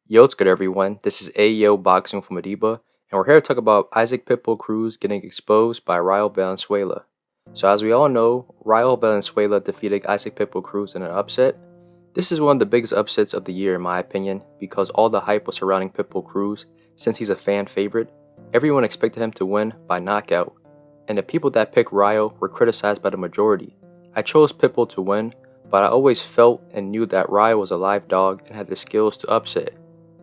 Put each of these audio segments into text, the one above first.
Yo, it's good everyone. This is Ayo Boxing from Adiba, and we're here to talk about Isaac Pitbull Cruz getting exposed by Rayo Valenzuela. So as we all know, Rayo Valenzuela defeated Isaac Pitbull Cruz in an upset. This is one of the biggest upsets of the year in my opinion, because all the hype was surrounding Pitbull Cruz. Since he's a fan favorite, everyone expected him to win by knockout, and the people that picked Rayo were criticized by the majority. I chose Pitbull to win, but I always felt and knew that Rayo was a live dog and had the skills to upset.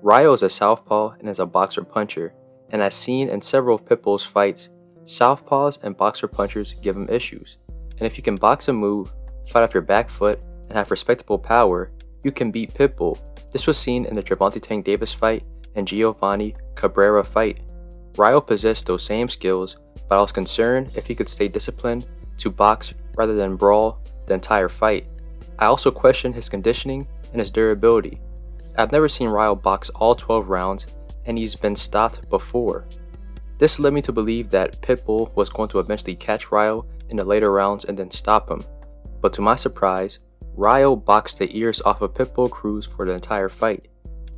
Rayo is a southpaw and is a boxer-puncher, and as seen in several of Pitbull's fights, southpaws and boxer-punchers give him issues. And if you can box a move, fight off your back foot, and have respectable power, you can beat Pitbull. This was seen in the Gervonta Tank Davis fight and Giovanni Cabrera fight. Rayo possessed those same skills, but I was concerned if he could stay disciplined to box rather than brawl the entire fight. I also questioned his conditioning and his durability. I've never seen Rayo box all 12 rounds, and he's been stopped before. This led me to believe that Pitbull was going to eventually catch Rayo in the later rounds and then stop him. But to my surprise, Rayo boxed the ears off of Pitbull Cruz for the entire fight.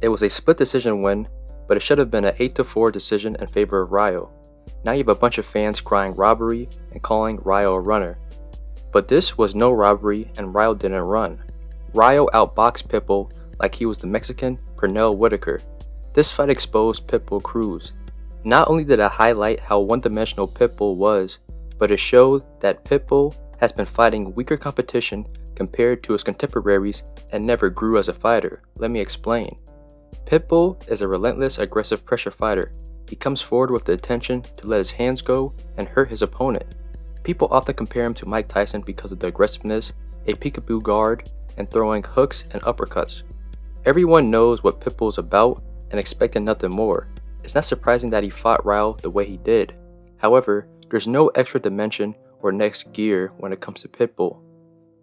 It was a split decision win, but it should have been an 8-4 decision in favor of Rayo. Now you have a bunch of fans crying robbery and calling Rayo a runner. But this was no robbery and Rayo didn't run. Rayo outboxed Pitbull like he was the Mexican Pernell Whitaker. This fight exposed Pitbull Cruz. Not only did it highlight how one-dimensional Pitbull was, but it showed that Pitbull has been fighting weaker competition compared to his contemporaries and never grew as a fighter. Let me explain. Pitbull is a relentless, aggressive pressure fighter. He comes forward with the intention to let his hands go and hurt his opponent. People often compare him to Mike Tyson because of the aggressiveness, a peekaboo guard, and throwing hooks and uppercuts. Everyone knows what Pitbull's about and expected nothing more. It's not surprising that he fought Rayo the way he did. However, there's no extra dimension or next gear when it comes to Pitbull.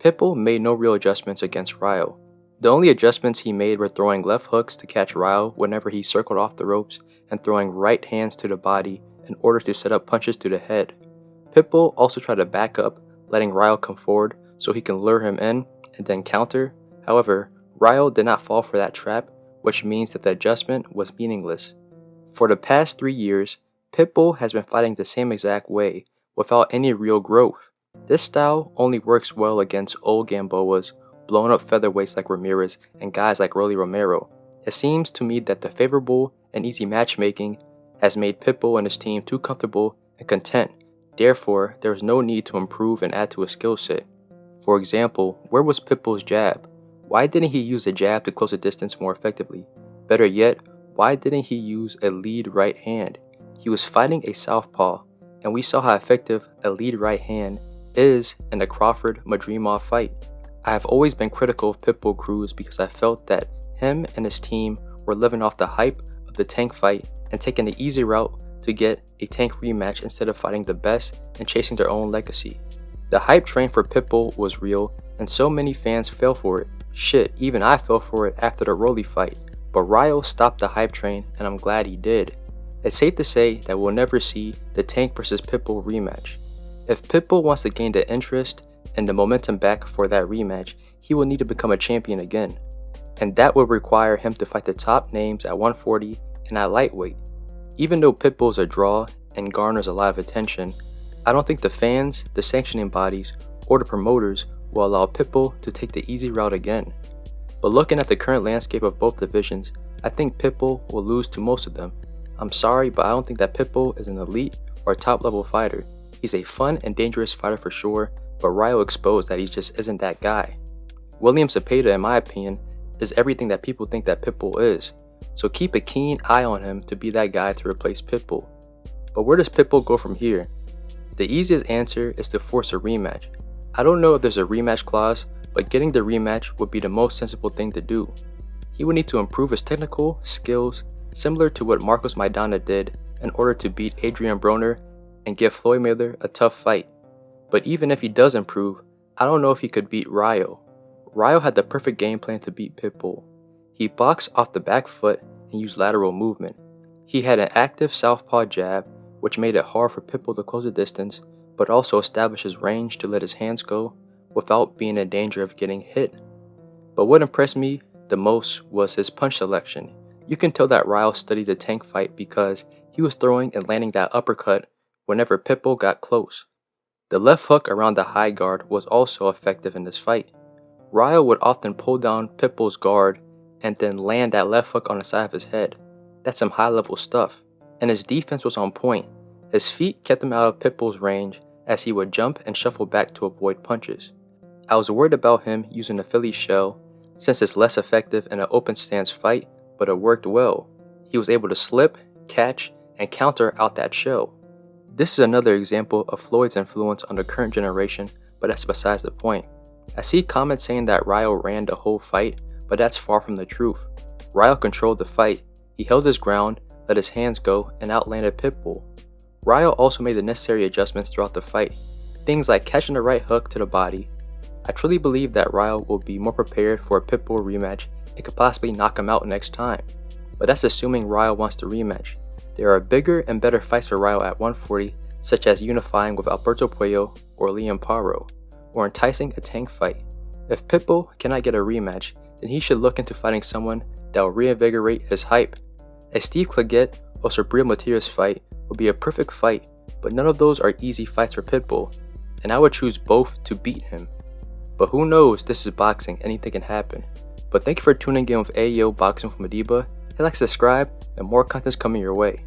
Pitbull made no real adjustments against Rayo. The only adjustments he made were throwing left hooks to catch Rayo whenever he circled off the ropes and throwing right hands to the body in order to set up punches to the head. Pitbull also tried to back up, letting Rayo come forward so he can lure him in and then counter. However, Rayo did not fall for that trap, which means that the adjustment was meaningless. For the past 3 years, Pitbull has been fighting the same exact way, without any real growth. This style only works well against old Gamboas, blown up featherweights like Ramirez, and guys like Rolly Romero. It seems to me that the favorable and easy matchmaking has made Pitbull and his team too comfortable and content. Therefore, there is no need to improve and add to his skill set. For example, where was Pitbull's jab? Why didn't he use a jab to close the distance more effectively? Better yet, why didn't he use a lead right hand? He was fighting a southpaw, and we saw how effective a lead right hand is in the Crawford-Madrimov fight. I have always been critical of Pitbull Cruz because I felt that him and his team were living off the hype of the Tank fight and taking the easy route to get a Tank rematch instead of fighting the best and chasing their own legacy. The hype train for Pitbull was real, and so many fans fell for it. Shit, even I fell for it after the Rolly fight, but Rayo stopped the hype train and I'm glad he did. It's safe to say that we'll never see the Tank vs Pitbull rematch. If Pitbull wants to gain the interest and the momentum back for that rematch, he will need to become a champion again. And that would require him to fight the top names at 140 and at lightweight. Even though Pitbull's a draw and garners a lot of attention, I don't think the fans, the sanctioning bodies, or the promoters will allow Pitbull to take the easy route again. But looking at the current landscape of both divisions, I think Pitbull will lose to most of them. I'm sorry, but I don't think that Pitbull is an elite or top level fighter. He's a fun and dangerous fighter for sure, but Rayo exposed that he just isn't that guy. William Zepeda, in my opinion, is everything that people think that Pitbull is. So keep a keen eye on him to be that guy to replace Pitbull. But where does Pitbull go from here? The easiest answer is to force a rematch. I don't know if there's a rematch clause, but getting the rematch would be the most sensible thing to do. He would need to improve his technical skills, similar to what Marcos Maidana did, in order to beat Adrian Broner and give Floyd Mayweather a tough fight. But even if he does improve, I don't know if he could beat Rayo. Rayo had the perfect game plan to beat Pitbull. He boxed off the back foot and used lateral movement. He had an active southpaw jab, which made it hard for Pitbull to close the distance, but also established his range to let his hands go without being in danger of getting hit. But what impressed me the most was his punch selection. You can tell that Rayo studied the tank fight because he was throwing and landing that uppercut whenever Pitbull got close. The left hook around the high guard was also effective in this fight. Rayo would often pull down Pitbull's guard and then land that left hook on the side of his head. That's some high level stuff. And his defense was on point. His feet kept him out of Pitbull's range as he would jump and shuffle back to avoid punches. I was worried about him using the Philly shell since it's less effective in an open stance fight, but it worked well. He was able to slip, catch, and counter out that shell. This is another example of Floyd's influence on the current generation, but that's besides the point. I see comments saying that Rayo ran the whole fight, but that's far from the truth. Rayo controlled the fight. He held his ground, let his hands go, and outlanded Pitbull. Rayo also made the necessary adjustments throughout the fight, things like catching the right hook to the body. I truly believe that Rayo will be more prepared for a Pitbull rematch and could possibly knock him out next time. But that's assuming Rayo wants the rematch. There are bigger and better fights for Rayo at 140, such as unifying with Alberto Puello or Liam Paro, or enticing a tank fight. If Pitbull cannot get a rematch, then he should look into fighting someone that will reinvigorate his hype. A Steve Claggett or Subriel Matias fight would be a perfect fight, but none of those are easy fights for Pitbull, and I would choose both to beat him. But who knows, this is boxing, anything can happen. But thank you for tuning in with Ayo Boxing from Madiba. Hit like, subscribe, and more content's coming your way.